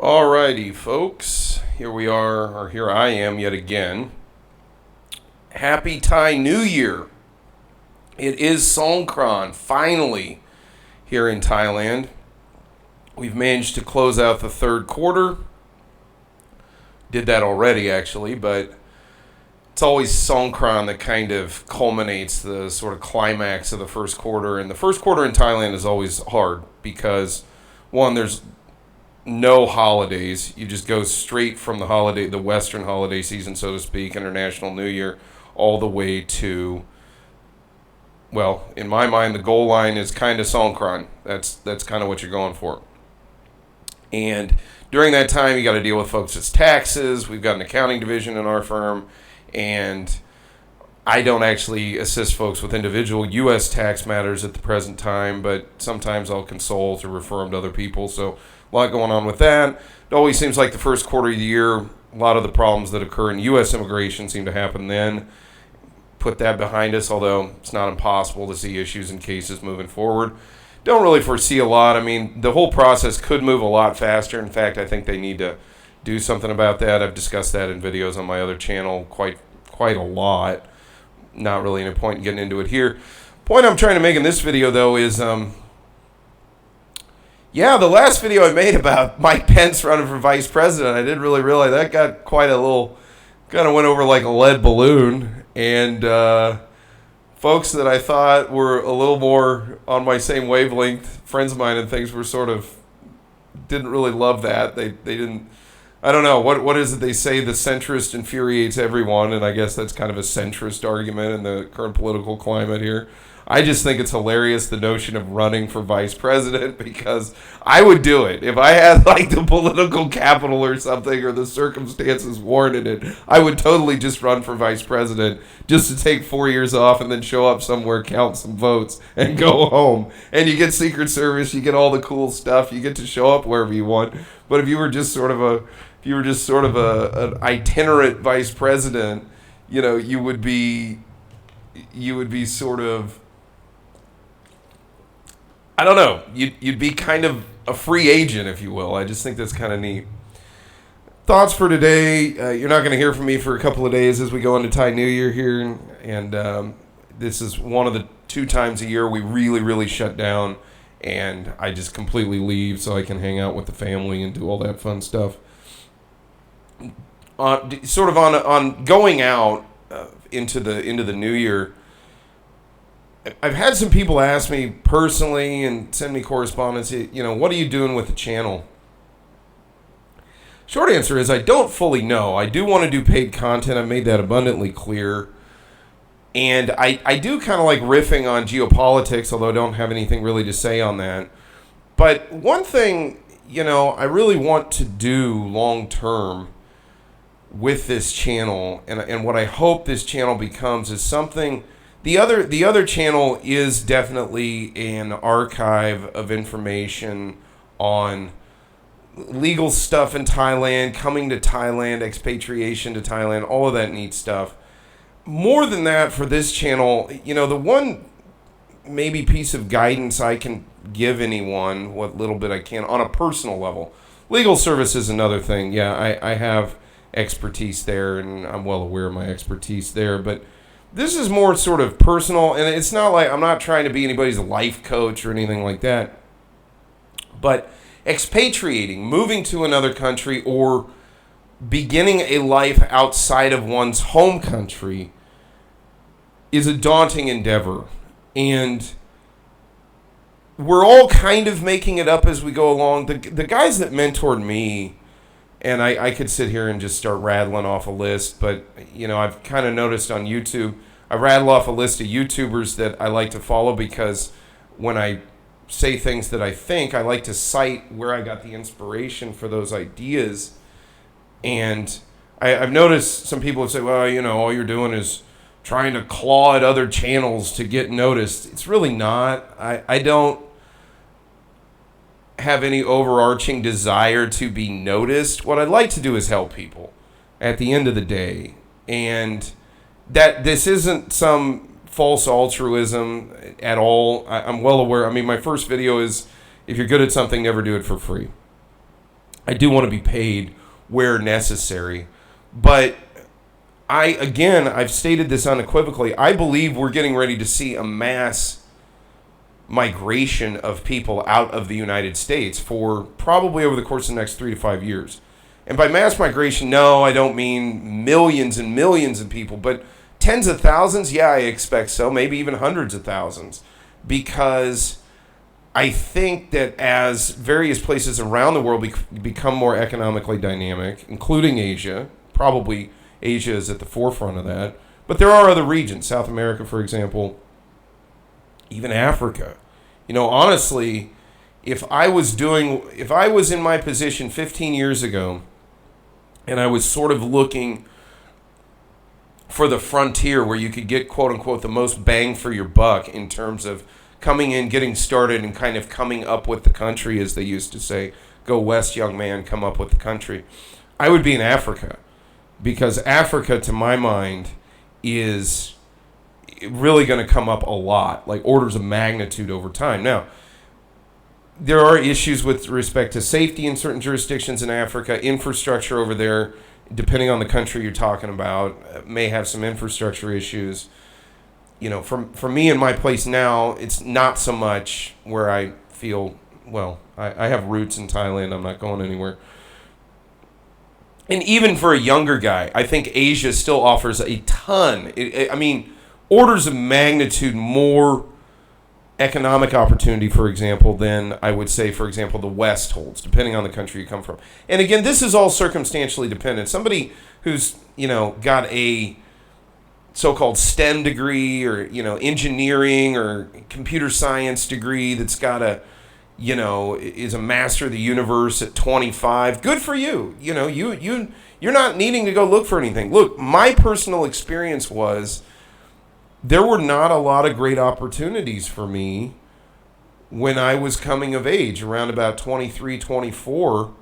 Alrighty, folks. Here we are, or here I am yet again. Happy Thai New Year. It is Songkran, finally, here in Thailand. We've managed to close out the third quarter. Did that already, actually, but it's always Songkran that kind of culminates the sort of climax of the first quarter. And the first quarter in Thailand is always hard because, one, there's no holidays. You just go straight from the Western holiday season, so to speak, International New Year, all the way to, well, in my mind, the goal line is kind of Songkran. That's kind of what you're going for. And during that time, you got to deal with folks' taxes. We've got an accounting division in our firm, and I don't actually assist folks with individual U.S. tax matters at the present time, but sometimes I'll consult or refer them to other people. So a lot going on with that. It always seems like the first quarter of the year, a lot of the problems that occur in U.S. immigration seem to happen then. Put that behind us, although it's not impossible to see issues and cases moving forward. Don't really foresee a lot. I mean, the whole process could move a lot faster. In fact, I think they need to do something about that. I've discussed that in videos on my other channel quite a lot. Not really any point in getting into it here. Point I'm trying to make in this video, though, is the last video I made about Mike Pence running for vice president, I didn't really realize that got quite a little, kind of went over like a lead balloon. And folks that I thought were a little more on my same wavelength, friends of mine and things, were sort of, didn't really love that. They didn't, I don't know, what is it they say, the centrist infuriates everyone, and I guess that's kind of a centrist argument in the current political climate here. I just think it's hilarious, the notion of running for vice president, because I would do it. If I had like the political capital or something, or the circumstances warranted it, I would totally just run for vice president just to take 4 years off and then show up somewhere, count some votes, and go home. And you get Secret Service, you get all the cool stuff, you get to show up wherever you want. But if you were just sort of an itinerant vice president, you would be sort of, I don't know, you'd be kind of a free agent, if you will. I just think that's kind of neat. Thoughts for today. You're not going to hear from me for a couple of days as we go into Thai New Year here. And this is one of the 2 times a year we really, really shut down. And I just completely leave so I can hang out with the family and do all that fun stuff. Sort of on going out into the new year, I've had some people ask me personally and send me correspondence, what are you doing with the channel? Short answer is I don't fully know. I do want to do paid content. I made that abundantly clear. And I do kind of like riffing on geopolitics, although I don't have anything really to say on that. But one thing, I really want to do long term with this channel, and what I hope this channel becomes is something. The other channel is definitely an archive of information on legal stuff in Thailand, coming to Thailand, expatriation to Thailand, all of that neat stuff. More than that, for this channel, the one maybe piece of guidance I can give anyone, what little bit I can, on a personal level. Legal service is another thing. Yeah, I have expertise there, and I'm well aware of my expertise there, but this is more sort of personal, and it's not like I'm not trying to be anybody's life coach or anything like that. But expatriating, moving to another country, or beginning a life outside of one's home country is a daunting endeavor. And we're all kind of making it up as we go along. The guys that mentored me, and I could sit here and just start rattling off a list, but, I've kind of noticed on YouTube, I rattle off a list of YouTubers that I like to follow because when I say things that I think, I like to cite where I got the inspiration for those ideas. And I've noticed some people have said, well, all you're doing is trying to claw at other channels to get noticed. It's really not. I don't have any overarching desire to be noticed. What I'd like to do is help people at the end of the day. And that this isn't some false altruism at all. I'm well aware. I mean, my first video is, if you're good at something, never do it for free. I do want to be paid where necessary. But I've stated this unequivocally. I believe we're getting ready to see a mass migration of people out of the United States for probably over the course of the next 3 to 5 years. And by mass migration, no, I don't mean millions and millions of people, but tens of thousands, yeah, I expect so, maybe even hundreds of thousands. Because I think that as various places around the world become more economically dynamic, including Asia, probably Asia is at the forefront of that, but there are other regions, South America, for example, even Africa. Honestly, if I was in my position 15 years ago, and I was sort of looking for the frontier where you could get, quote unquote, the most bang for your buck in terms of coming in, getting started, and kind of coming up with the country, as they used to say, go west, young man, come up with the country, I would be in Africa. Because Africa, to my mind, is really going to come up a lot, like orders of magnitude over time. Now, there are issues with respect to safety in certain jurisdictions in Africa. Infrastructure over there, depending on the country you're talking about, may have some infrastructure issues. For me in my place now, it's not so much where I feel, I have roots in Thailand. I'm not going anywhere. And even for a younger guy, I think Asia still offers a ton. Orders of magnitude more economic opportunity, for example, than I would say, for example, the West holds, depending on the country you come from. And again, this is all circumstantially dependent. Somebody who's, got a so-called STEM degree or, engineering or computer science degree that's got is a master of the universe at 25. Good for you. You're not needing to go look for anything. Look, my personal experience was there were not a lot of great opportunities for me when I was coming of age, around about 23, 24.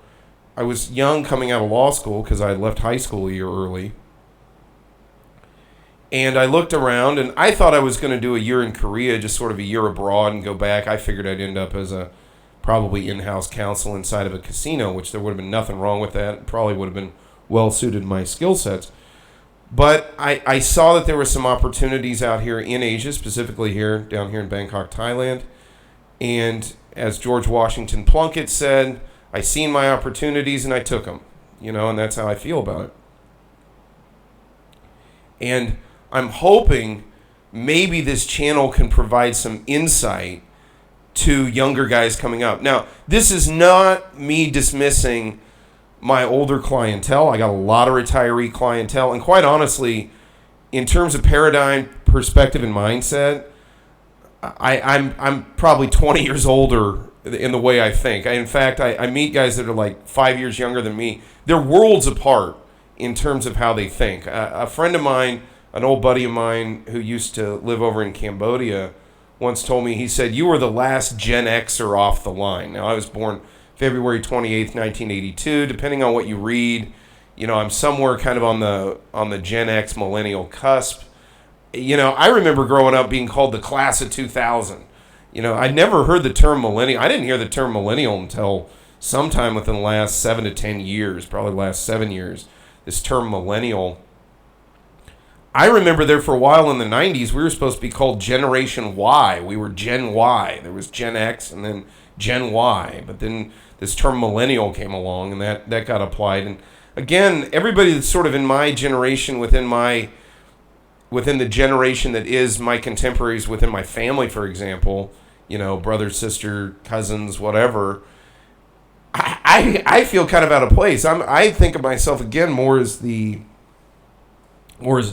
I was young coming out of law school because I left high school a year early. And I looked around, and I thought I was going to do a year in Korea, just sort of a year abroad and go back. I figured I'd end up as a probably in-house counsel inside of a casino, which there would have been nothing wrong with that. It probably would have been well-suited to my skill sets. But I saw that there were some opportunities out here in Asia, specifically down here in Bangkok, Thailand. And as George Washington Plunkett said, I seen my opportunities and I took them. And that's how I feel about it. And I'm hoping maybe this channel can provide some insight to younger guys coming up. Now, this is not me dismissing my older clientele. I got a lot of retiree clientele. And quite honestly, in terms of paradigm, perspective, and mindset, I'm probably 20 years older in the way I think. In fact, I meet guys that are like 5 years younger than me. They're worlds apart in terms of how they think. A friend of mine, an old buddy of mine who used to live over in Cambodia, once told me, he said, you were the last Gen Xer off the line. Now, I was born February 28th, 1982. Depending on what you read, I'm somewhere kind of on the Gen X millennial cusp. I remember growing up being called the class of 2000. I never heard the term millennial. I didn't hear the term millennial until sometime within the last 7 to 10 years, probably the last 7 years. This term millennial. I remember there for a while in the 90s, we were supposed to be called Generation Y. We were Gen Y. There was Gen X and then Gen Y. But then this term millennial came along, and that got applied. And again, everybody that's sort of in my generation, within the generation that is my contemporaries within my family, for example, brother, sister, cousins, whatever, I feel kind of out of place. I think of myself again more as a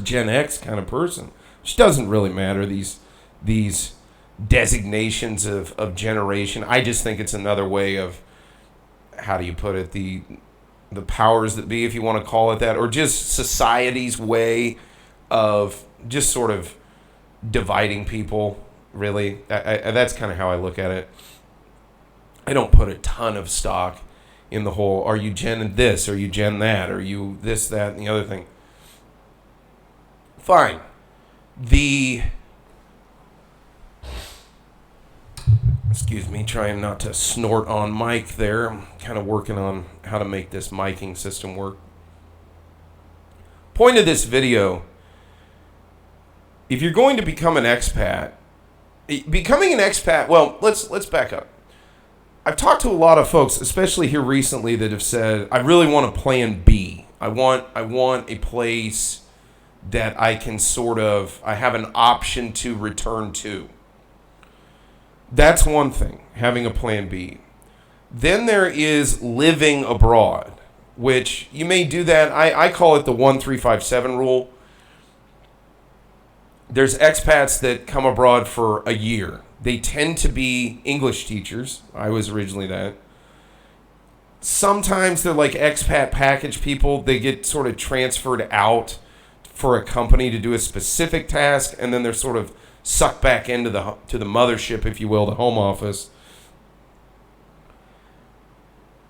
Gen X kind of person, which doesn't really matter, these designations of generation. I just think it's another way of, how do you put it, the powers that be, if you want to call it that, or just society's way of just sort of dividing people, really. That's kind of how I look at it. I don't put a ton of stock in the whole, are you Gen this, are you Gen that, are you this, that, and the other thing. Fine. Excuse me, trying not to snort on mic there. I'm kind of working on how to make this miking system work. Point of this video, if you're going to become an expat, well, let's back up. I've talked to a lot of folks, especially here recently, that have said, I really want a plan B. I want a place that I can I have an option to return to. That's one thing, having a plan B. Then there is living abroad, which you may do that. I call it the 1357 rule. There's expats that come abroad for a year. They tend to be English teachers. I was originally that. Sometimes they're like expat package people. They get sort of transferred out for a company to do a specific task, and then they're sort of sucked back into the mothership, if you will, the home office.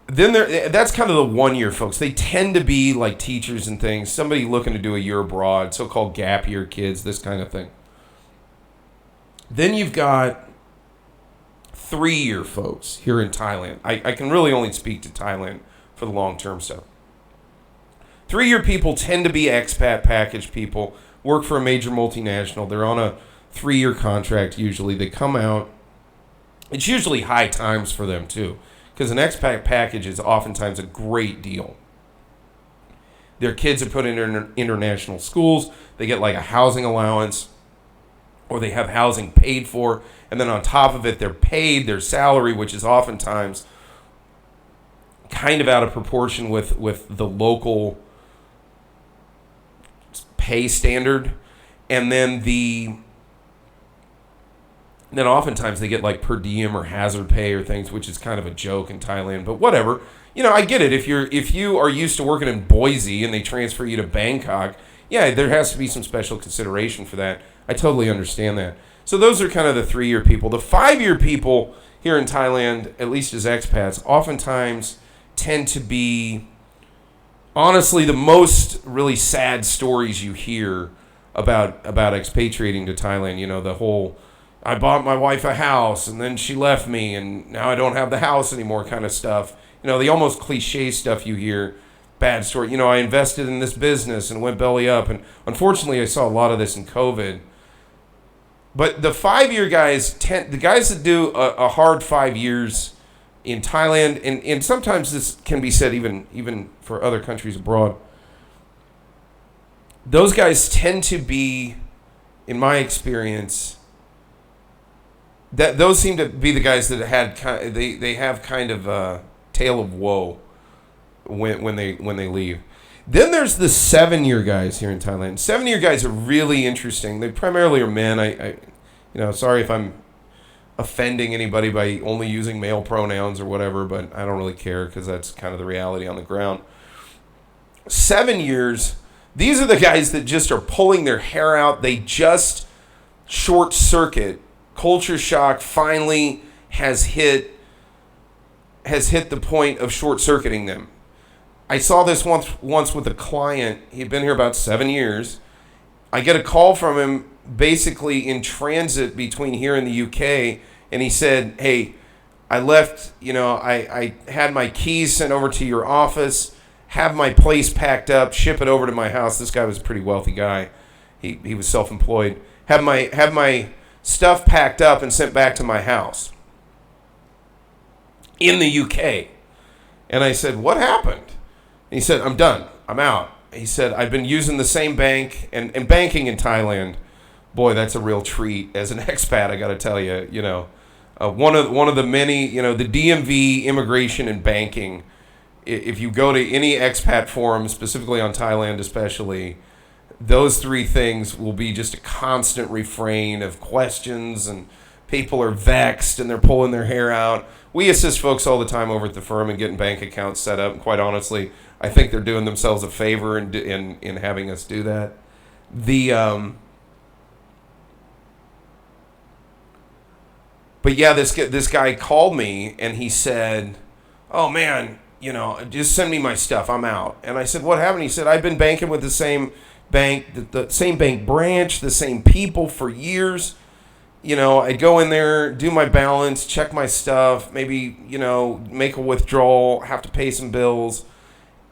Then that's kind of the 1 year folks. They tend to be like teachers and things. Somebody looking to do a year abroad, so-called gap year kids, this kind of thing. Then you've got 3 year folks here in Thailand. I can really only speak to Thailand for the long-term stuff. 3 year people tend to be expat package people, work for a major multinational. They're on a 3 year contract usually. They come out. It's usually high times for them too, because an expat package is oftentimes a great deal. Their kids are put in international schools. They get like a housing allowance, or they have housing paid for, and then on top of it, they're paid their salary, which is oftentimes kind of out of proportion with the local pay standard. And then oftentimes they get like per diem or hazard pay or things, which is kind of a joke in Thailand, but whatever. I get it. If you are used to working in Boise and they transfer you to Bangkok, yeah, there has to be some special consideration for that. I totally understand that. So those are kind of the 3 year people. The 5 year people here in Thailand, at least as expats, oftentimes tend to be, honestly, the most really sad stories you hear about expatriating to Thailand. The whole, I bought my wife a house and then she left me and now I don't have the house anymore kind of stuff. The almost cliche stuff you hear, bad story. I invested in this business and it went belly up. And unfortunately, I saw a lot of this in COVID. But the 5 year guys, the guys that do a hard 5 years in Thailand, and sometimes this can be said even for other countries abroad, those guys tend to be, in my experience, those seem to be the guys that they have kind of a tale of woe when they leave. Then there's the 7 year guys here in Thailand. 7 year guys are really interesting. They primarily are men. I sorry if I'm offending anybody by only using male pronouns or whatever, but I don't really care because that's kind of the reality on the ground. 7 years, these are the guys that just are pulling their hair out. They just short circuit. Culture shock finally has hit the point of short circuiting them. I saw this once with a client. He'd been here about 7 years. I get a call from him basically in transit between here and the UK, and he said, hey, I left, I had my keys sent over to your office, have my place packed up, ship it over to my house. This guy was a pretty wealthy guy. He was self-employed. Have my stuff packed up and sent back to my house in the UK. And I said, what happened? And he said, I'm done. I'm out. He said, I've been using the same bank, and banking in Thailand, boy, that's a real treat. As an expat, I got to tell you, one of the many, the DMV, immigration, and banking. If you go to any expat forum, specifically on Thailand especially, those three things will be just a constant refrain of questions, and people are vexed and they're pulling their hair out. We assist folks all the time over at the firm in getting bank accounts set up. And quite honestly, I think they're doing themselves a favor in having us do that. But yeah, this guy called me and he said, "Oh man, just send me my stuff. I'm out." And I said, "What happened?" He said, "I've been banking with the same bank, the same bank branch, the same people for years. I'd go in there, do my balance, check my stuff, maybe, make a withdrawal, have to pay some bills.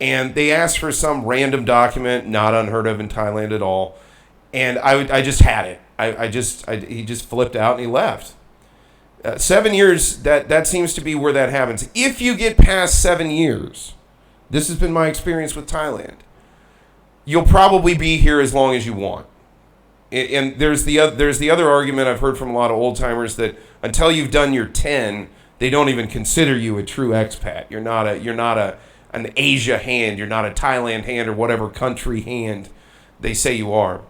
And they asked for some random document, not unheard of in Thailand at all. And I just had it. He just flipped out and he left. 7 years, that seems to be where that happens. If you get past 7 years, this has been my experience with Thailand, you'll probably be here as long as you want. And there's the other argument I've heard from a lot of old timers that until you've done your 10, they don't even consider you a true expat. You're not an Asia hand. You're not a Thailand hand or whatever country hand they say you are.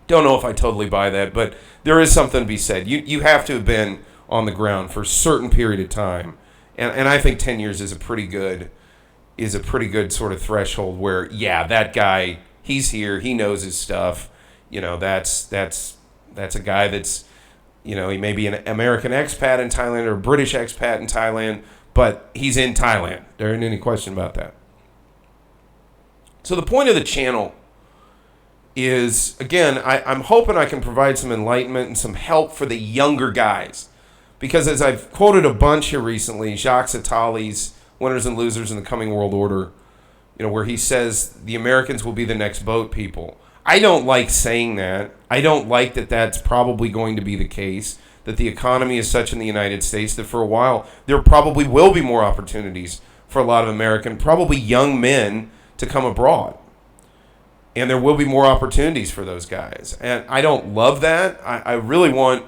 Don't know if I totally buy that, but there is something to be said. You have to have been on the ground for a certain period of time, and I think 10 years is a pretty good sort of threshold where, yeah, that guy, he's here, he knows his stuff. That's a guy that's, he may be an American expat in Thailand or a British expat in Thailand, but he's in Thailand. There isn't any question about that. So the point of the channel is, again, I'm hoping I can provide some enlightenment and some help for the younger guys. Because as I've quoted a bunch here recently, Jacques Attali's Winners and Losers in the Coming World Order, where he says the Americans will be the next boat people. I don't like saying that. I don't like that that's probably going to be the case, that the economy is such in the United States that for a while there probably will be more opportunities for a lot of American, probably young men, to come abroad. And there will be more opportunities for those guys. And I don't love that. I really want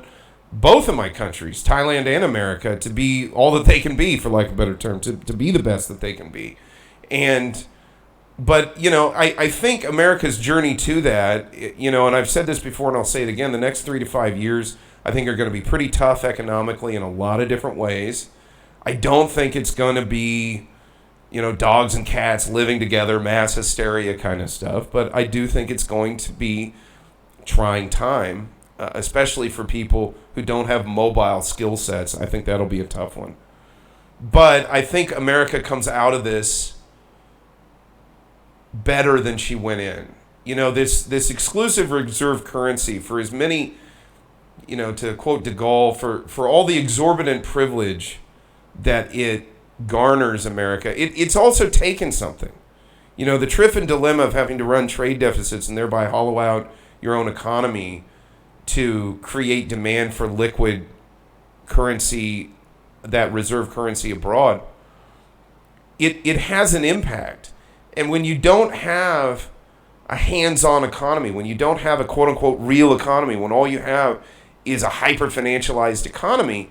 both of my countries, Thailand and America, to be all that they can be, for lack of a better term, to be the best that they can be. But I think America's journey to that, and I've said this before and I'll say it again, the next 3 to 5 years, I think are going to be pretty tough economically in a lot of different ways. I don't think it's going to be, dogs and cats living together, mass hysteria kind of stuff. But I do think it's going to be trying time, especially for people who don't have mobile skill sets. I think that'll be a tough one. But I think America comes out of this better than she went in. This exclusive reserve currency, for as many, to quote de Gaulle, for all the exorbitant privilege that it garners America, it's also taken something. The Triffin dilemma of having to run trade deficits and thereby hollow out your own economy to create demand for liquid currency, that reserve currency abroad, it has an impact. And when you don't have a hands-on economy, when you don't have a quote-unquote real economy, when all you have is a hyper-financialized economy,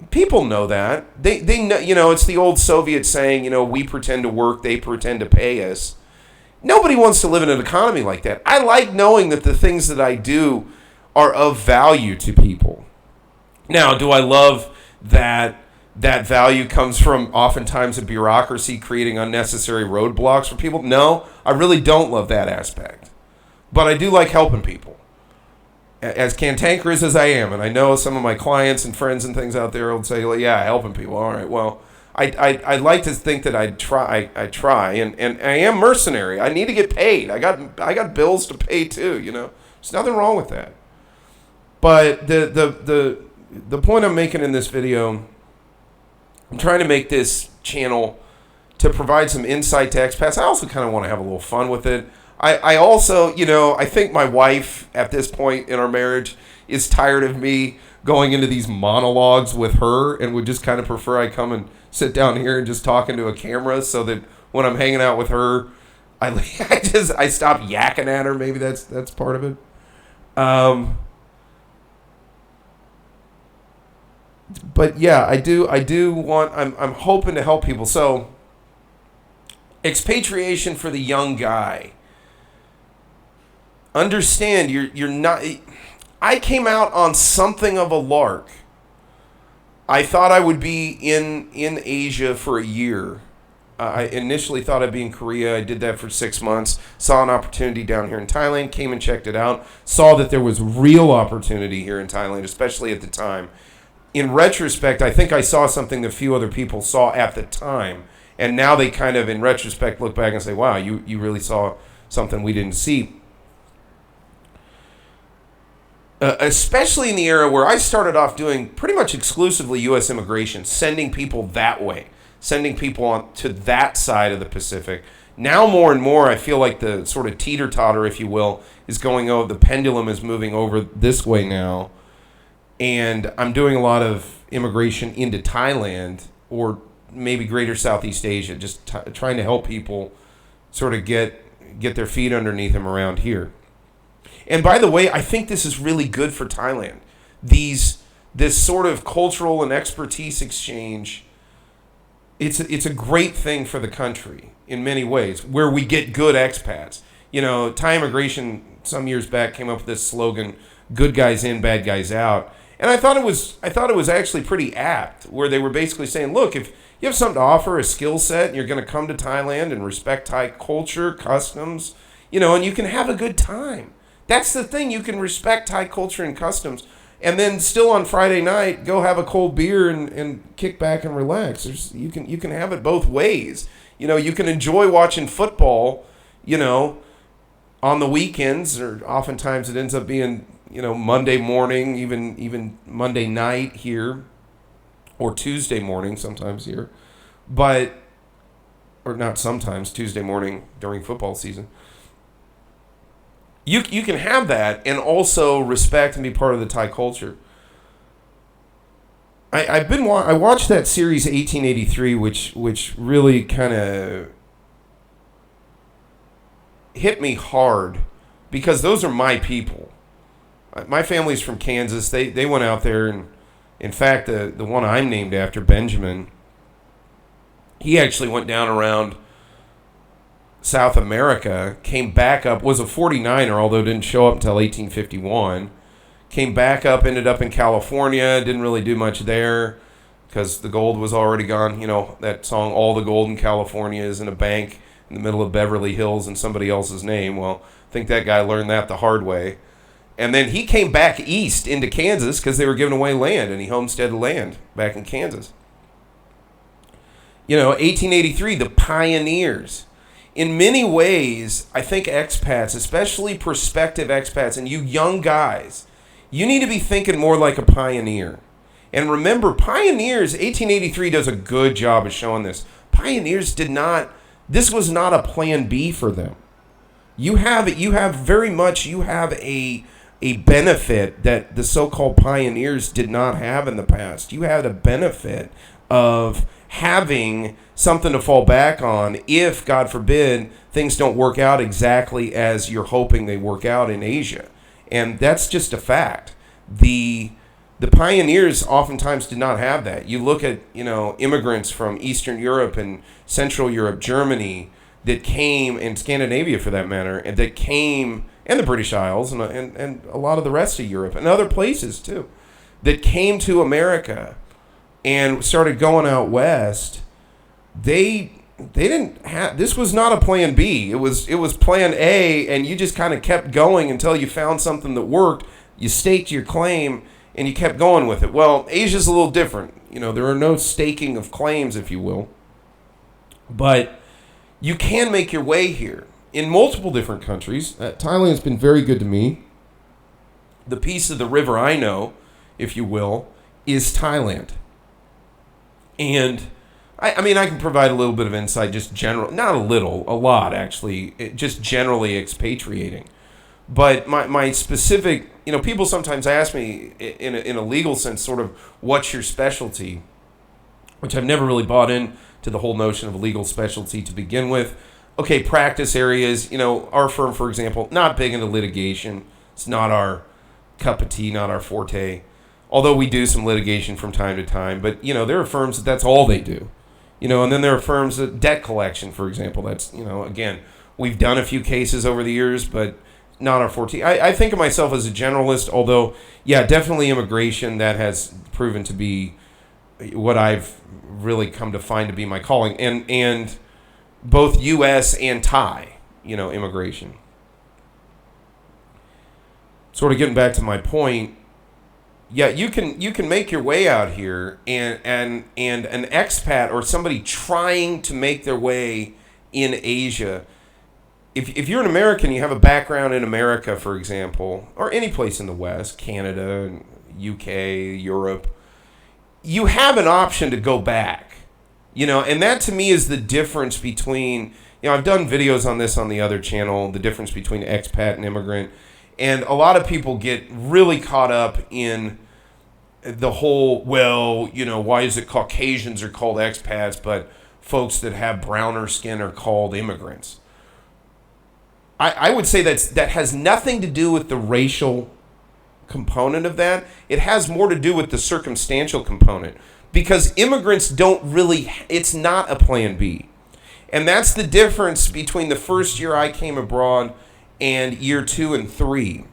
people know that. They know, it's the old Soviet saying, we pretend to work, they pretend to pay us. Nobody wants to live in an economy like that. I like knowing that the things that I do are of value to people. Now, do I love that value comes from oftentimes a bureaucracy creating unnecessary roadblocks for people? No, I really don't love that aspect. But I do like helping people. As cantankerous as I am, and I know some of my clients and friends and things out there will say, well, yeah, helping people. All right, well, I like to think that I try, and I am mercenary. I need to get paid. I got bills to pay too, There's nothing wrong with that. But the point I'm making in this video, I'm trying to make this channel to provide some insight to expats. I also kind of want to have a little fun with it. I also, I think my wife at this point in our marriage is tired of me going into these monologues with her and would just kind of prefer I come and sit down here and just talk into a camera, so that when I'm hanging out with her, I stop yakking at her. Maybe that's part of it. But yeah, I do want, I'm hoping to help people. So expatriation for the young guy. Understand, you're not, I came out on something of a lark. I thought I would be in Asia for a year. I initially thought I'd be in Korea. I did that for 6 months. Saw an opportunity down here in Thailand. Came and checked it out. Saw that there was real opportunity here in Thailand, especially at the time. In retrospect, I think I saw something that few other people saw at the time. And now they kind of, in retrospect, look back and say, wow, you really saw something we didn't see. especially in the era where I started off doing pretty much exclusively U.S. immigration, sending people that way, sending people on to that side of the Pacific. Now more and more, I feel like the sort of teeter-totter, if you will, is going, the pendulum is moving over this way now. And I'm doing a lot of immigration into Thailand or maybe greater Southeast Asia, just trying to help people sort of get their feet underneath them around here. And by the way, I think this is really good for Thailand. This sort of cultural and expertise exchange, it's a great thing for the country in many ways, where we get good expats. Thai immigration some years back came up with this slogan, "Good guys in, bad guys out." And I thought it was actually pretty apt, where they were basically saying, look, if you have something to offer, a skill set, and you're going to come to Thailand and respect Thai culture, customs, and you can have a good time. That's the thing. You can respect Thai culture and customs, and then still on Friday night, go have a cold beer and kick back and relax. You can have it both ways. You can enjoy watching football, on the weekends, or oftentimes it ends up being, Monday morning, even Monday night here, or Tuesday morning sometimes here, or not sometimes, Tuesday morning during football season. You can have that and also respect and be part of the Thai culture. I watched that series 1883, which really kind of hit me hard, because those are my people. My family's from Kansas. They went out there, and in fact, the one I'm named after, Benjamin, he actually went down around South America, came back up, was a 49er, although didn't show up until 1851. Came back up, ended up in California, didn't really do much there because the gold was already gone. That song, "All the Gold in California is in a bank in the middle of Beverly Hills in somebody else's name." Well, I think that guy learned that the hard way. And then he came back east into Kansas because they were giving away land, and he homesteaded land back in Kansas. 1883, the pioneers. In many ways, I think expats, especially prospective expats, and you young guys, you need to be thinking more like a pioneer. And remember, pioneers, 1883 does a good job of showing this. Pioneers this was not a plan B for them. You have a benefit that the so-called pioneers did not have in the past. You had a benefit of having something to fall back on if, God forbid, things don't work out exactly as you're hoping they work out in Asia. And that's just a fact. The pioneers oftentimes did not have that. You look at, immigrants from Eastern Europe and Central Europe, Germany, that came, and Scandinavia for that matter, and that came, and the British Isles, and a lot of the rest of Europe, and other places too, that came to America and started going out west. They didn't have, this was not a plan B. It was plan A, and you just kind of kept going until you found something that worked. You staked your claim, and you kept going with it. Well, Asia's a little different. There are no staking of claims, if you will. But you can make your way here in multiple different countries. Thailand's been very good to me. The piece of the river I know, if you will, is Thailand. And I can provide a little bit of insight, just general, not a little, a lot actually, just generally expatriating. But my specific, people sometimes ask me in a legal sense, sort of, what's your specialty? Which I've never really bought in to the whole notion of a legal specialty to begin with. Okay, practice areas, our firm, for example, not big into litigation. It's not our cup of tea, not our forte. Although we do some litigation from time to time. But, there are firms that's all they do. And then there are firms that debt collection, for example. That's, again, we've done a few cases over the years, but not our forte. I think of myself as a generalist, although, yeah, definitely immigration, that has proven to be what I've really come to find to be my calling. And both U.S. and Thai, immigration. Sort of getting back to my point, yeah, you can make your way out here, and an expat or somebody trying to make their way in Asia, if you're an American, you have a background in America, for example, or any place in the West, Canada, UK, Europe, you have an option to go back, and that to me is the difference between, I've done videos on this on the other channel, the difference between expat and immigrant, and a lot of people get really caught up in the whole, why is it Caucasians are called expats, but folks that have browner skin are called immigrants? I would say that has nothing to do with the racial component of that. It has more to do with the circumstantial component, because immigrants don't really, it's not a plan B. And that's the difference between the first year I came abroad and year 2 and 3,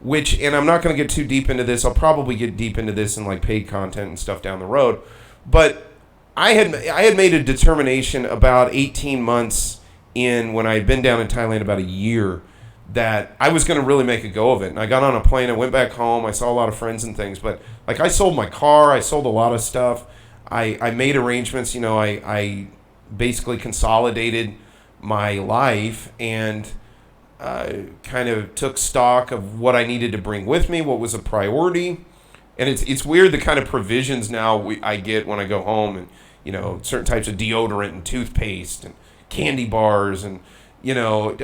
and I'm not going to get too deep into this. I'll probably get deep into this in like paid content and stuff down the road. But I had made a determination about 18 months in, when I had been down in Thailand about a year, that I was going to really make a go of it. And I got on a plane, I went back home, I saw a lot of friends and things, but like I sold my car, I sold a lot of stuff. I made arrangements, I basically consolidated my life and kind of took stock of what I needed to bring with me, what was a priority. And it's weird the kind of provisions now I get when I go home, and certain types of deodorant and toothpaste and candy bars and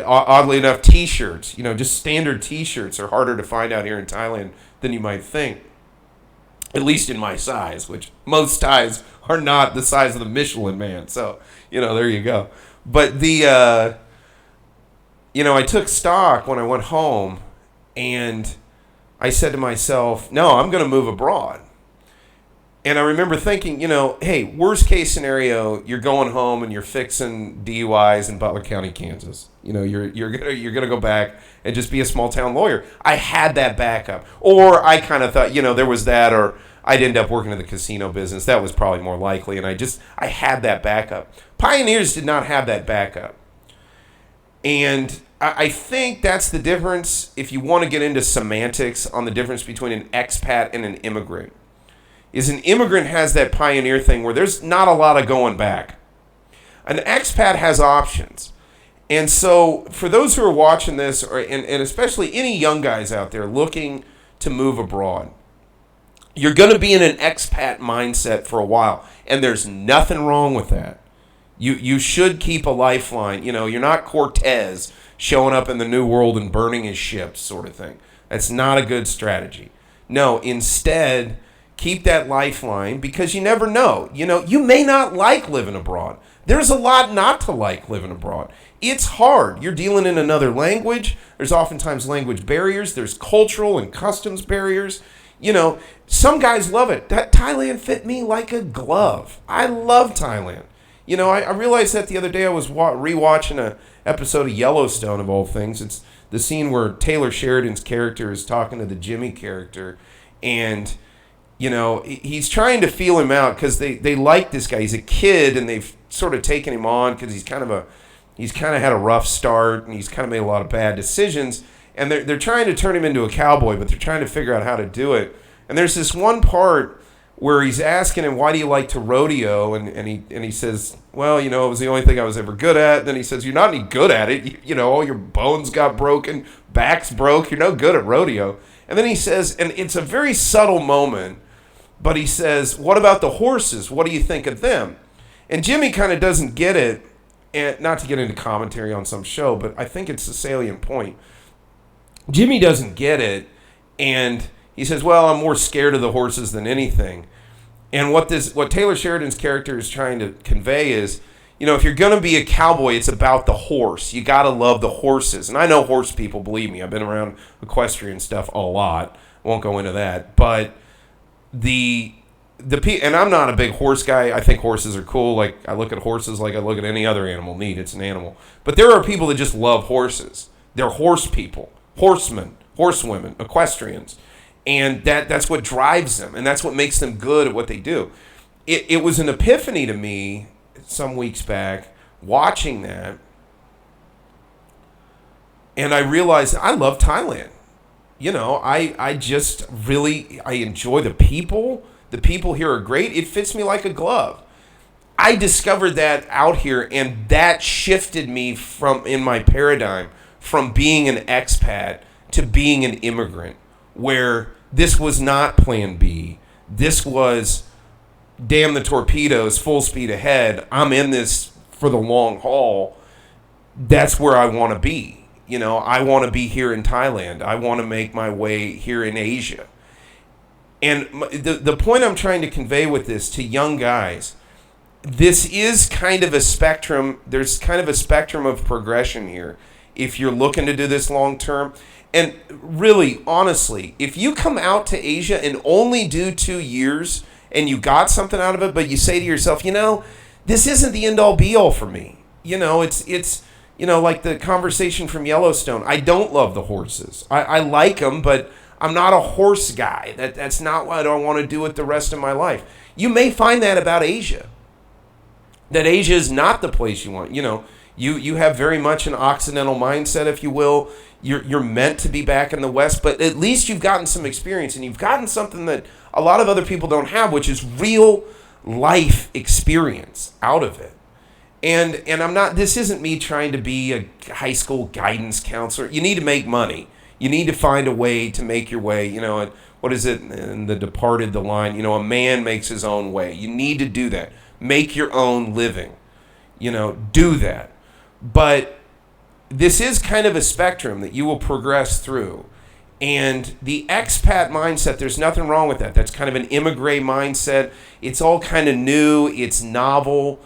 oddly enough t-shirts, just standard t-shirts are harder to find out here in Thailand than you might think, at least in my size, which most Thais are not the size of the Michelin Man, so there you go. But I took stock when I went home, and I said to myself, no, I'm going to move abroad. And I remember thinking, hey, worst case scenario, you're going home and you're fixing DUIs in Butler County, Kansas. You're gonna go back and just be a small town lawyer. I had that backup, or I kind of thought, there was that, or I'd end up working in the casino business. That was probably more likely, and I had that backup. Pioneers did not have that backup, and I think that's the difference. If you want to get into semantics on the difference between an expat and an immigrant, is an immigrant has that pioneer thing where there's not a lot of going back. An expat has options. And so for those who are watching this, and especially any young guys out there looking to move abroad, you're going to be in an expat mindset for a while. And there's nothing wrong with that. You should keep a lifeline. You're not Cortez showing up in the New World and burning his ships sort of thing. That's not a good strategy. No, instead, keep that lifeline, because you never know. You may not like living abroad. There's a lot not to like living abroad. It's hard. You're dealing in another language. There's oftentimes language barriers. There's cultural and customs barriers. Some guys love it. That Thailand fit me like a glove. I love Thailand. I realized that the other day. I was rewatching an episode of Yellowstone, of all things. It's the scene where Taylor Sheridan's character is talking to the Jimmy character, and he's trying to feel him out because they like this guy. He's a kid, and they've sort of taken him on because he's kind of had a rough start, and he's kind of made a lot of bad decisions. And they're trying to turn him into a cowboy, but they're trying to figure out how to do it. And there's this one part where he's asking him, "Why do you like to rodeo?" And he says, "Well, it was the only thing I was ever good at." And then he says, "You're not any good at it. All your bones got broken, back's broke. You're no good at rodeo." And then he says, and it's a very subtle moment, but he says, "What about the horses? What do you think of them?" And Jimmy kind of doesn't get it, and not to get into commentary on some show, but I think it's a salient point. Jimmy doesn't get it, and he says, "Well, I'm more scared of the horses than anything." And what Taylor Sheridan's character is trying to convey is, if you're going to be a cowboy, it's about the horse. You got to love the horses. And I know horse people, believe me. I've been around equestrian stuff a lot. Won't go into that. But and I'm not a big horse guy. I think horses are cool. Like, I look at horses like I look at any other animal. Neat, it's an animal. But there are people that just love horses. They're horse people, horsemen, horsewomen, equestrians. And that's what drives them, and that's what makes them good at what they do. It was an epiphany to me some weeks back watching that, and I realized I love Thailand. I just really, I enjoy the people. The people here are great. It fits me like a glove. I discovered that out here, and that shifted me from in my paradigm from being an expat to being an immigrant, where this was not plan B. This was damn the torpedoes, full speed ahead. I'm in this for the long haul. That's where I want to be. You know, I want to be here in Thailand. I want to make my way here in Asia. And the point I'm trying to convey with this to young guys, this is kind of a spectrum. There's kind of a spectrum of progression here if you're looking to do this long term. And really, honestly, if you come out to Asia and only do 2 years and you got something out of it, but you say to yourself, you know, this isn't the end all be all for me. You know, it's you know, like the conversation from Yellowstone. I don't love the horses. I like them, but I'm not a horse guy. That's not what I want to do with the rest of my life. You may find that about Asia. That Asia is not the place you want. You know, you have very much an Occidental mindset, if you will. You're meant to be back in the West, but at least you've gotten some experience, and you've gotten something that a lot of other people don't have, which is real life experience out of it. And I'm not, this isn't me trying to be a high school guidance counselor. You need to make money. You need to find a way to make your way. You know, and what is it in The Departed, the line, you know, a man makes his own way. You need to do that. Make your own living. You know, do that. But this is kind of a spectrum that you will progress through. And the expat mindset, there's nothing wrong with that. That's kind of an immigrant mindset. It's all kind of new. It's novel.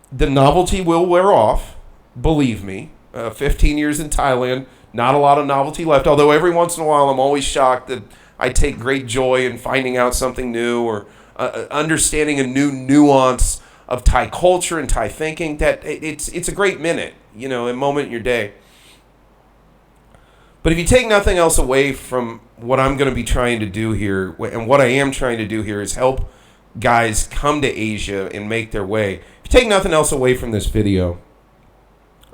The novelty will wear off, believe me. 15 years in Thailand, not a lot of novelty left. Although every once in a while I'm always shocked that I take great joy in finding out something new or understanding a new nuance of Thai culture and Thai thinking. That it's a great minute, you know, a moment in your day. But if you take nothing else away from what I'm going to be trying to do here, and what I am trying to do here is help guys come to Asia and make their way. If you take nothing else away from this video,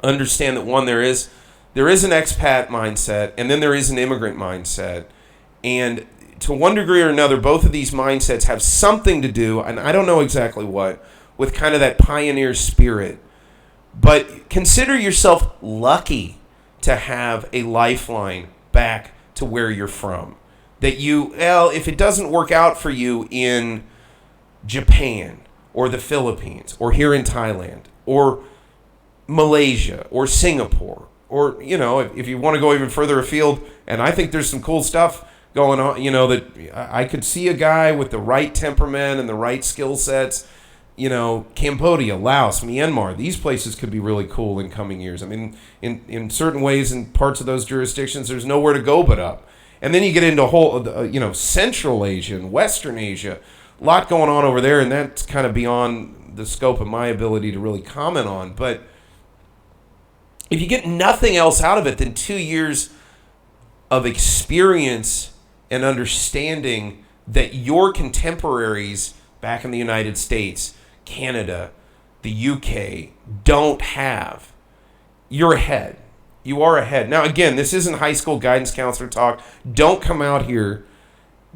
understand that one, there is an expat mindset, and then there is an immigrant mindset. And to one degree or another, both of these mindsets have something to do, and I don't know exactly what, with kind of that pioneer spirit. But consider yourself lucky to have a lifeline back to where you're from. That if it doesn't work out for you in Japan or the Philippines or here in Thailand or Malaysia or Singapore, or, you know, if you want to go even further afield, and I think there's some cool stuff going on, you know, that I could see a guy with the right temperament and the right skill sets, you know, Cambodia, Laos, Myanmar, these places could be really cool in coming years. I mean, in certain ways, in parts of those jurisdictions, there's nowhere to go but up. And then you get into you know, Central Asia and Western Asia, a lot going on over there, and that's kind of beyond the scope of my ability to really comment on. But if you get nothing else out of it than 2 years of experience and understanding that your contemporaries back in the United States, Canada, the UK don't have, you're ahead. You are ahead. Now, again, this isn't high school guidance counselor talk. Don't come out here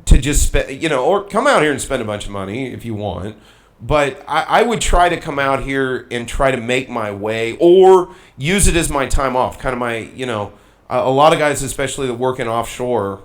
to just spend, you know, or come out here and spend a bunch of money if you want. But I would try to come out here and try to make my way, or use it as my time off. Kind of my, you know, a lot of guys, especially that work in offshore,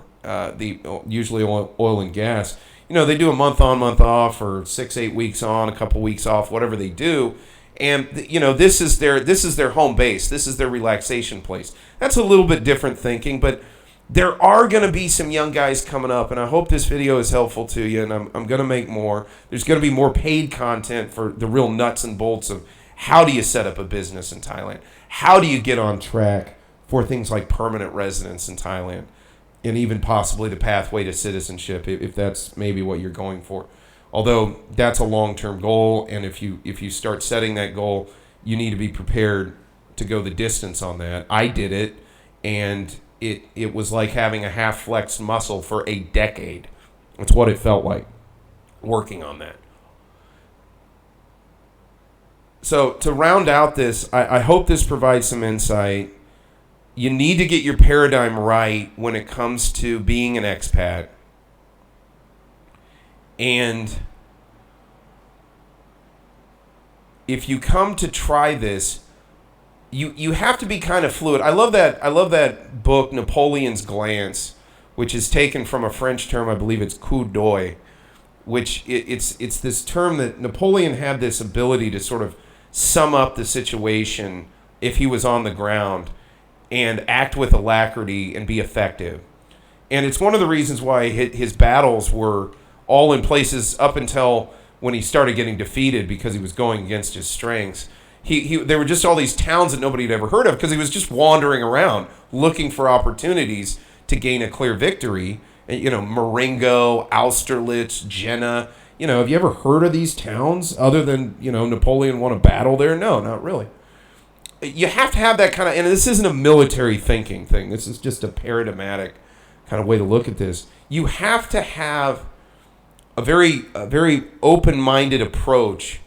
usually oil and gas, you know, they do a month on, month off, or 6-8 weeks on, a couple weeks off, whatever they do. And, you know, this is their home base. This is their relaxation place. That's a little bit different thinking, but there are going to be some young guys coming up, and I hope this video is helpful to you, and I'm going to make more. There's going to be more paid content for the real nuts and bolts of how do you set up a business in Thailand? How do you get on track for things like permanent residence in Thailand, and even possibly the pathway to citizenship, if that's maybe what you're going for. Although that's a long-term goal, and if you start setting that goal, you need to be prepared to go the distance on that. I did it, and it was like having a half-flexed muscle for a decade. That's what it felt like, working on that. So to round out this, I hope this provides some insight. You need to get your paradigm right when it comes to being an expat. And if you come to try this, you have to be kind of fluid. I love that book, Napoleon's Glance, which is taken from a French term. I believe it's coup d'oeil, which it's this term that Napoleon had this ability to sort of sum up the situation if he was on the ground and act with alacrity and be effective. And it's one of the reasons why his battles were all in places up until when he started getting defeated, because he was going against his strengths. There were just all these towns that nobody had ever heard of because he was just wandering around looking for opportunities to gain a clear victory. And, Marengo, Austerlitz, Jena. Have you ever heard of these towns other than, Napoleon won a battle there? No, not really. You have to have that kind of, and this isn't a military thinking thing. This is just a paradigmatic kind of way to look at this. You have to have a very open-minded approach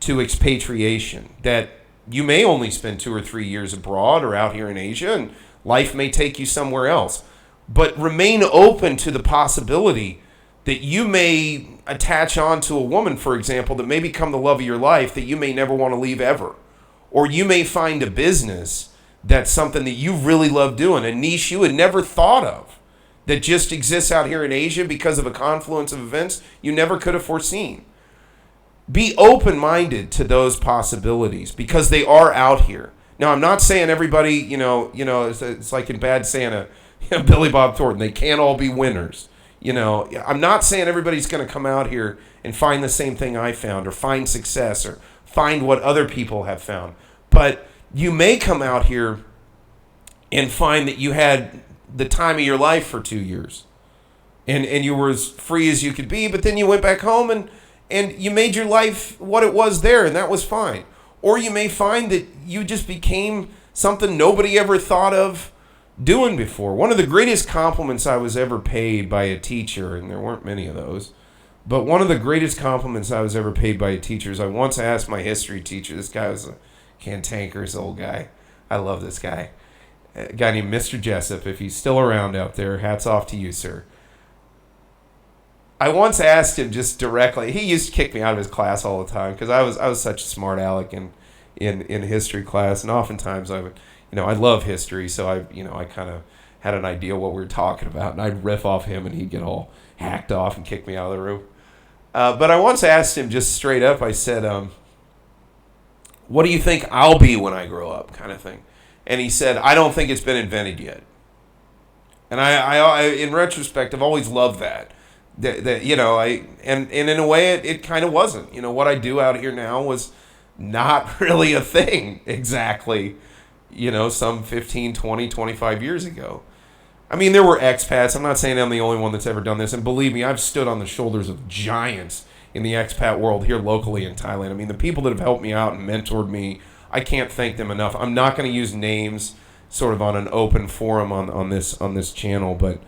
to expatriation, that you may only spend 2 or 3 years abroad or out here in Asia, and life may take you somewhere else. But remain open to the possibility that you may attach on to a woman, for example, that may become the love of your life that you may never want to leave ever. Or you may find a business that's something that you really love doing, a niche you had never thought of, that just exists out here in Asia because of a confluence of events you never could have foreseen. Be open-minded to those possibilities because they are out here. Now, I'm not saying everybody, it's like in Bad Santa, Billy Bob Thornton, they can't all be winners. I'm not saying everybody's going to come out here and find the same thing I found or find success or find what other people have found. But you may come out here and find that you had the time of your life for 2 years and you were as free as you could be, but then you went back home and you made your life what it was there, and that was fine. Or you may find that you just became something nobody ever thought of doing before. One of the greatest compliments I was ever paid by a teacher, and there weren't many of those, but one of the greatest compliments I was ever paid by a teacher is I once asked my history teacher, this guy was a cantankerous old guy. I love this guy. A guy named Mr. Jessup. If he's still around out there, hats off to you, sir. I once asked him just directly. He used to kick me out of his class all the time because I was such a smart aleck in history class, and oftentimes I would, I love history, so I kind of had an idea what we were talking about, and I'd riff off him, and he'd get all hacked off and kick me out of the room. But I once asked him just straight up. I said, "What do you think I'll be when I grow up?" kind of thing, and he said, "I don't think it's been invented yet." And I in retrospect, I've always loved that. And in a way it kind of wasn't. What I do out here now was not really a thing exactly, some 15, 20, 25 years ago. I mean, there were expats. I'm not saying I'm the only one that's ever done this. And believe me, I've stood on the shoulders of giants in the expat world here locally in Thailand. I mean, the people that have helped me out and mentored me, I can't thank them enough. I'm not going to use names sort of on an open forum on this channel, but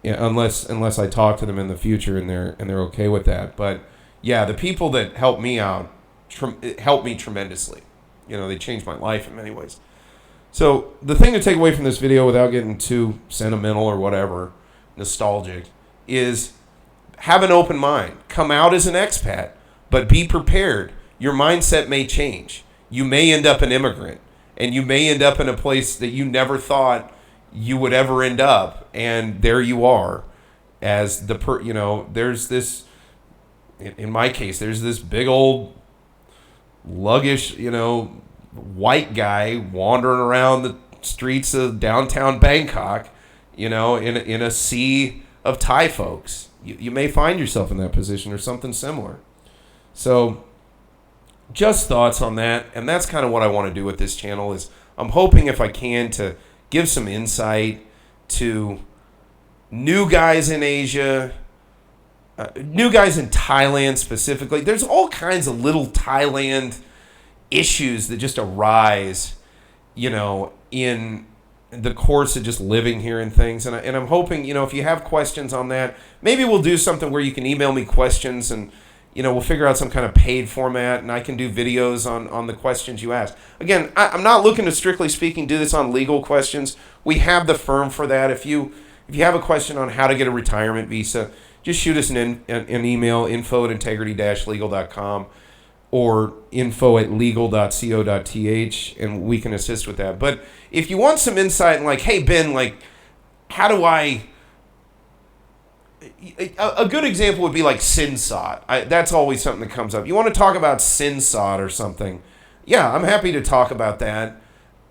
yeah, unless I talk to them in the future and they're okay with that. But yeah, the people that helped me out helped me tremendously. They changed my life in many ways. So the thing to take away from this video, without getting too sentimental or whatever, nostalgic, is have an open mind. Come out as an expat, but be prepared. Your mindset may change. You may end up an immigrant, and you may end up in a place that you never thought you would ever end up, and there you are as there's this, in my case, there's this big old luggish, white guy wandering around the streets of downtown Bangkok, in a sea of Thai folks. You may find yourself in that position or something similar. So just thoughts on that, and that's kind of what I want to do with this channel. Is I'm hoping, if I can, to give some insight to new guys in Asia, new guys in Thailand specifically. There's all kinds of little Thailand issues that just arise, in the course of just living here and things. And I'm hoping, if you have questions on that, maybe we'll do something where you can email me questions, and we'll figure out some kind of paid format, and I can do videos on the questions you ask. Again, I'm not looking to, strictly speaking, do this on legal questions. We have the firm for that. If you have a question on how to get a retirement visa, just shoot us an email, info@integrity-legal.com. or info@legal.co.th, and we can assist with that. But if you want some insight and like, hey, Ben, like, how do I... A good example would be like SynSot. That's always something that comes up. You want to talk about SynSot or something? Yeah, I'm happy to talk about that.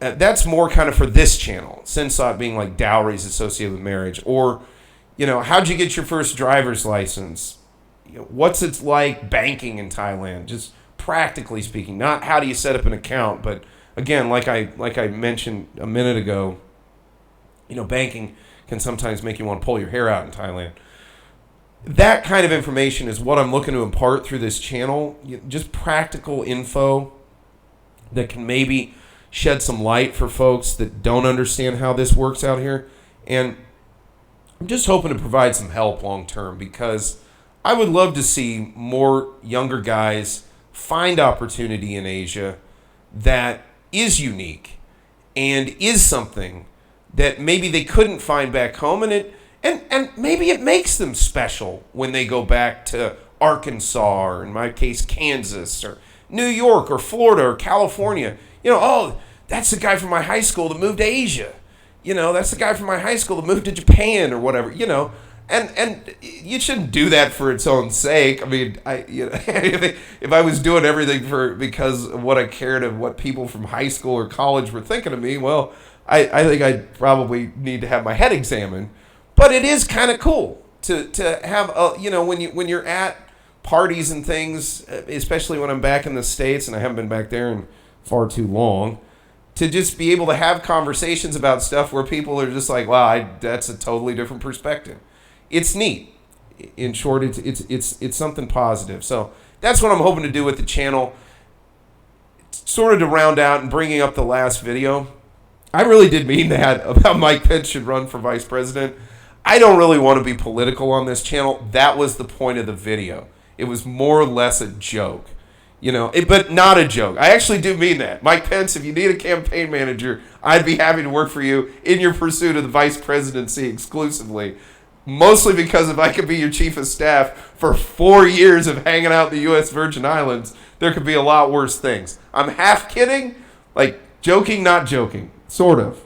That's more kind of for this channel. SynSot being like dowries associated with marriage. Or, how'd you get your first driver's license? What's it like banking in Thailand? Just practically speaking. Not how do you set up an account, but again, like I mentioned a minute ago, banking can sometimes make you want to pull your hair out in Thailand. That kind of information is what I'm looking to impart through this channel. Just practical info that can maybe shed some light for folks that don't understand how this works out here. And I'm just hoping to provide some help long term, because I would love to see more younger guys find opportunity in Asia that is unique and is something that maybe they couldn't find back home, and maybe it makes them special when they go back to Arkansas, or in my case, Kansas, or New York, or Florida, or California. That's the guy from my high school that moved to Asia. That's the guy from my high school that moved to Japan, or whatever. And you shouldn't do that for its own sake. I mean, if I was doing everything because of what I cared of what people from high school or college were thinking of me, well, I think I'd probably need to have my head examined. But it is kind of cool to have when you're at parties and things, especially when I'm back in the States, and I haven't been back there in far too long, to just be able to have conversations about stuff where people are just like, wow, that's a totally different perspective. It's neat. In short, it's something positive. So that's what I'm hoping to do with the channel. Sort of to round out and bringing up the last video, I really did mean that about Mike Pence should run for vice president. I don't really want to be political on this channel. That was the point of the video. It was more or less a joke, but not a joke. I actually do mean that. Mike Pence, if you need a campaign manager, I'd be happy to work for you in your pursuit of the vice presidency exclusively. Mostly because if I could be your chief of staff for 4 years of hanging out in the U.S. Virgin Islands, there could be a lot worse things. I'm half kidding, like joking, not joking, sort of,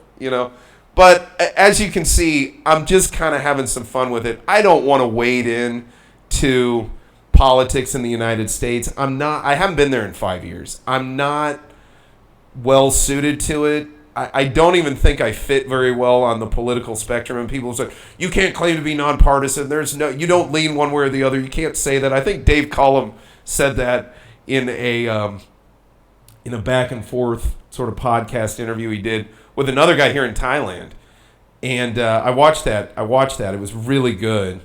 But as you can see, I'm just kind of having some fun with it. I don't want to wade in to politics in the United States. I haven't been there in 5 years. I'm not well suited to it. I don't even think I fit very well on the political spectrum. And people say, you can't claim to be nonpartisan. You don't lean one way or the other. You can't say that. I think Dave Cullum said that in a back and forth sort of podcast interview he did with another guy here in Thailand. And I watched that. It was really good.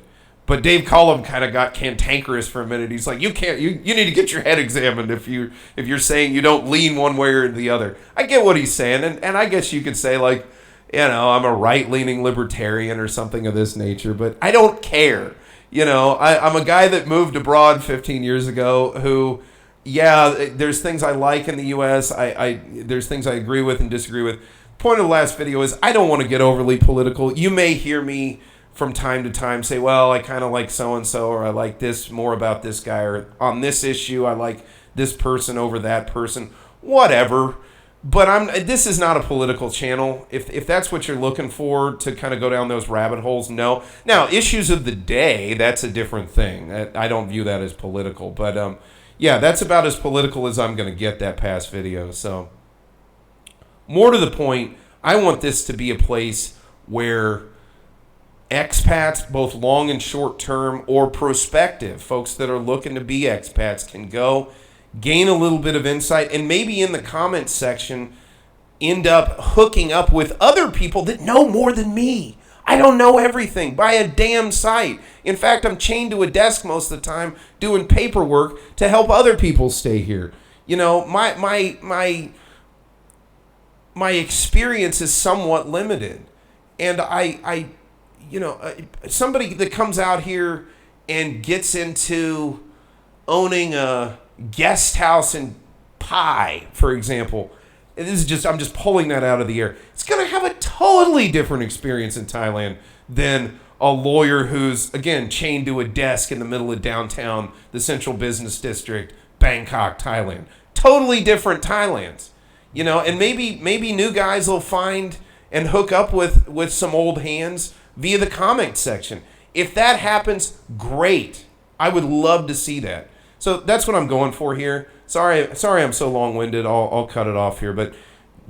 But Dave Cullum kind of got cantankerous for a minute. He's like, you need to get your head examined if you're saying you don't lean one way or the other. I get what he's saying, and I guess you could say, like, I'm a right-leaning libertarian or something of this nature, but I don't care. I'm a guy that moved abroad 15 years ago who, there's things I like in the U.S. There's things I agree with and disagree with. Point of the last video is I don't want to get overly political. You may hear me from time to time say, well, I kind of like so-and-so, or I like this more about this guy, or on this issue, I like this person over that person, whatever. But this is not a political channel. If that's what you're looking for, to kind of go down those rabbit holes, no. Now, issues of the day, that's a different thing. I don't view that as political. But, that's about as political as I'm going to get that past video. So, more to the point, I want this to be a place where expats, both long and short term, or prospective folks that are looking to be expats, can go gain a little bit of insight, and maybe in the comments section end up hooking up with other people that know more than me. I don't know everything by a damn sight. In fact, I'm chained to a desk most of the time doing paperwork to help other people stay here. My experience is somewhat limited, and somebody that comes out here and gets into owning a guest house in Pai, for example, and I'm just pulling that out of the air. It's going to have a totally different experience in Thailand than a lawyer who's, again, chained to a desk in the middle of downtown, the central business district, Bangkok, Thailand. Totally different Thailands. And maybe new guys will find and hook up with some old hands via the comment section. If that happens, great. I would love to see that. So that's what I'm going for here. Sorry I'm so long-winded. I'll cut it off here, but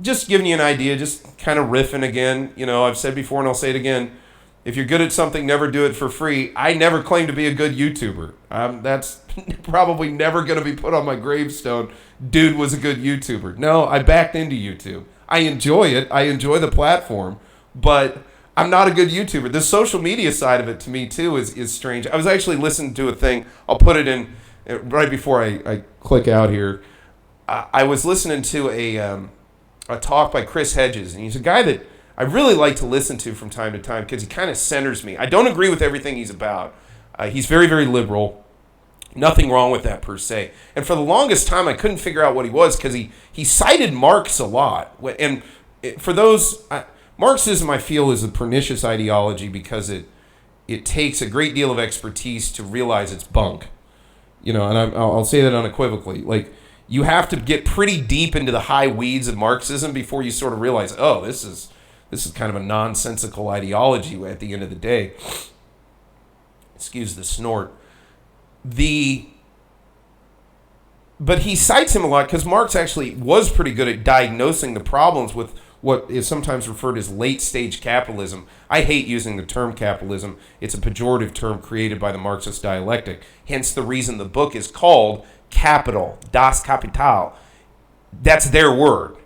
just giving you an idea, just kind of riffing again. I've said before and I'll say it again. If you're good at something, never do it for free. I never claim to be a good YouTuber. That's probably never going to be put on my gravestone. Dude was a good YouTuber. No, I backed into YouTube. I enjoy it. I enjoy the platform, but I'm not a good YouTuber. The social media side of it to me too is strange. I was actually listening to a thing. I'll put it in right before I click out here. I was listening to a talk by Chris Hedges, and he's a guy that I really like to listen to from time to time because he kind of centers me. I don't agree with everything he's about. He's very, very liberal. Nothing wrong with that per se. And for the longest time, I couldn't figure out what he was because he cited Marx a lot. And for those, Marxism, I feel, is a pernicious ideology because it takes a great deal of expertise to realize it's bunk. And I'll say that unequivocally. Like, you have to get pretty deep into the high weeds of Marxism before you sort of realize, oh, this is kind of a nonsensical ideology at the end of the day. Excuse the snort. But he cites him a lot because Marx actually was pretty good at diagnosing the problems with what is sometimes referred as late-stage capitalism. I hate using the term capitalism. It's a pejorative term created by the Marxist dialectic. Hence the reason the book is called Capital, Das Kapital. That's their word.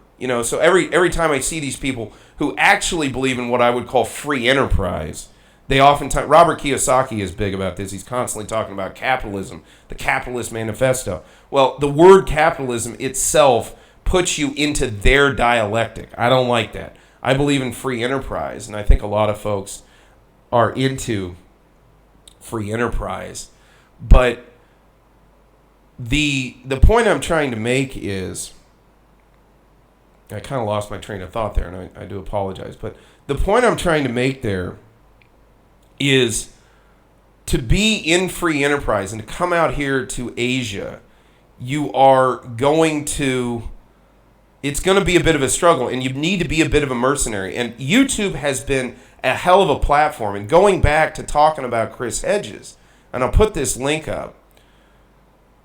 So every time I see these people who actually believe in what I would call free enterprise, they oftentimes, Robert Kiyosaki is big about this. He's constantly talking about capitalism, the Capitalist Manifesto. Well, the word capitalism itself puts you into their dialectic. I don't like that. I believe in free enterprise, and I think a lot of folks are into free enterprise. But the point I'm trying to make is, I kind of lost my train of thought there, and I do apologize. But the point I'm trying to make there is to be in free enterprise and to come out here to Asia, you are going to, it's going to be a bit of a struggle, and you need to be a bit of a mercenary. And YouTube has been a hell of a platform. And going back to talking about Chris Hedges, and I'll put this link up,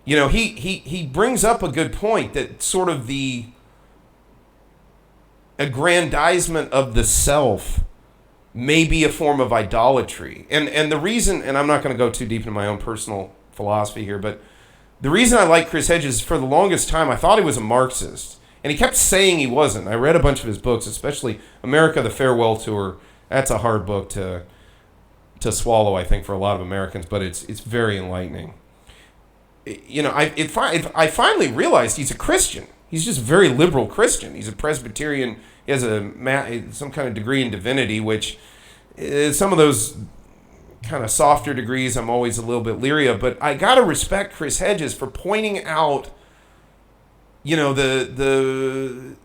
he brings up a good point that sort of the aggrandizement of the self may be a form of idolatry. And the reason, and I'm not going to go too deep into my own personal philosophy here, but the reason I like Chris Hedges is for the longest time I thought he was a Marxist. And he kept saying he wasn't. I read a bunch of his books, especially America, the Farewell Tour. That's a hard book to swallow, I think, for a lot of Americans, but it's very enlightening. I finally realized he's a Christian. He's just a very liberal Christian. He's a Presbyterian. He has some kind of degree in divinity, which some of those kind of softer degrees I'm always a little bit leery of. But I got to respect Chris Hedges for pointing out, the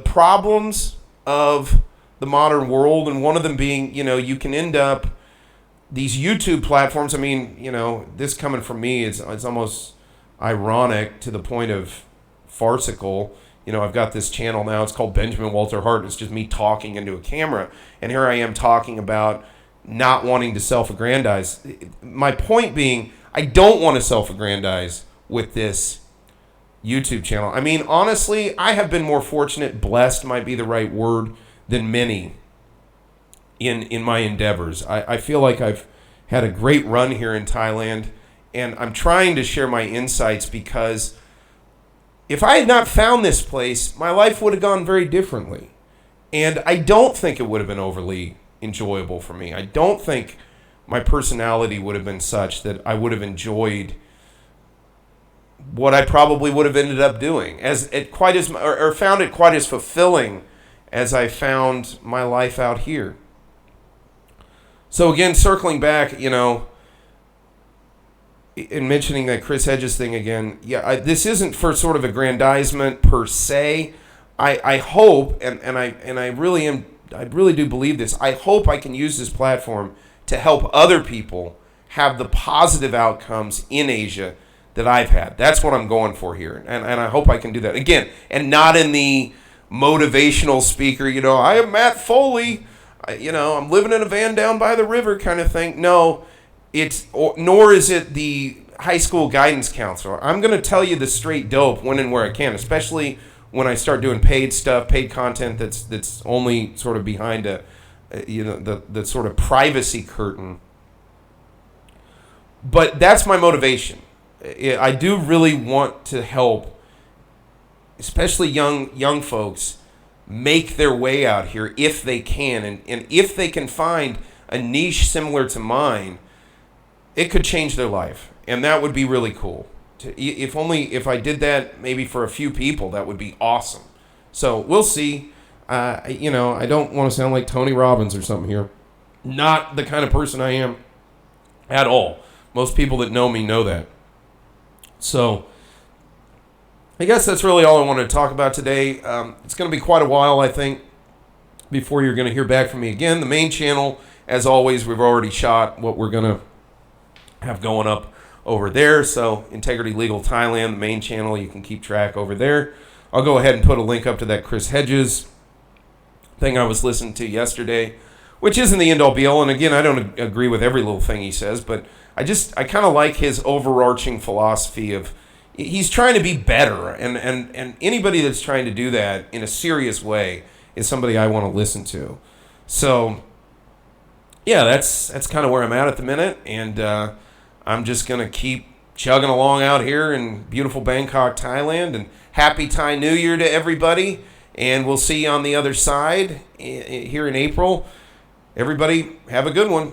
problems of the modern world, and one of them being, you can end up these YouTube platforms. I mean, this coming from me, it's almost ironic to the point of farcical. I've got this channel now. It's called Benjamin Walter Hart. It's just me talking into a camera. And here I am talking about not wanting to self-aggrandize. My point being, I don't want to self-aggrandize with this YouTube channel. I mean, honestly, I have been more fortunate, blessed might be the right word, than many in my endeavors. I feel like I've had a great run here in Thailand, and I'm trying to share my insights because if I had not found this place, my life would have gone very differently. And I don't think it would have been overly enjoyable for me. I don't think my personality would have been such that I would have enjoyed what I probably would have ended up doing, or found it quite as fulfilling as I found my life out here. So again, circling back, in mentioning that Chris Hedges thing again, this isn't for sort of aggrandizement per se. I hope, and I really do believe this. I hope I can use this platform to help other people have the positive outcomes in Asia that I've had. That's what I'm going for here. And I hope I can do that. Again, and not in the motivational speaker, I am Matt Foley, I'm living in a van down by the river kind of thing. No, nor is it the high school guidance counselor. I'm going to tell you the straight dope when and where I can, especially when I start doing paid stuff, paid content that's only sort of behind the sort of privacy curtain. But that's my motivation. I do really want to help, especially young folks, make their way out here if they can. And if they can find a niche similar to mine, it could change their life. And that would be really cool. If I did that maybe for a few people, that would be awesome. So we'll see. I don't want to sound like Tony Robbins or something here. Not the kind of person I am at all. Most people that know me know that. So I guess that's really all I wanted to talk about today. It's going to be quite a while, I think, before you're going to hear back from me again. The main channel, as always, we've already shot what we're going to have going up over there. So Integrity Legal Thailand, the main channel, you can keep track over there. I'll go ahead and put a link up to that Chris Hedges thing I was listening to yesterday, which isn't the end-all be-all. And again, I don't agree with every little thing he says, but I kind of like his overarching philosophy of he's trying to be better. And anybody that's trying to do that in a serious way is somebody I want to listen to. So, yeah, that's kind of where I'm at the minute. And I'm just going to keep chugging along out here in beautiful Bangkok, Thailand. And happy Thai New Year to everybody. And we'll see you on the other side here in April. Everybody, have a good one.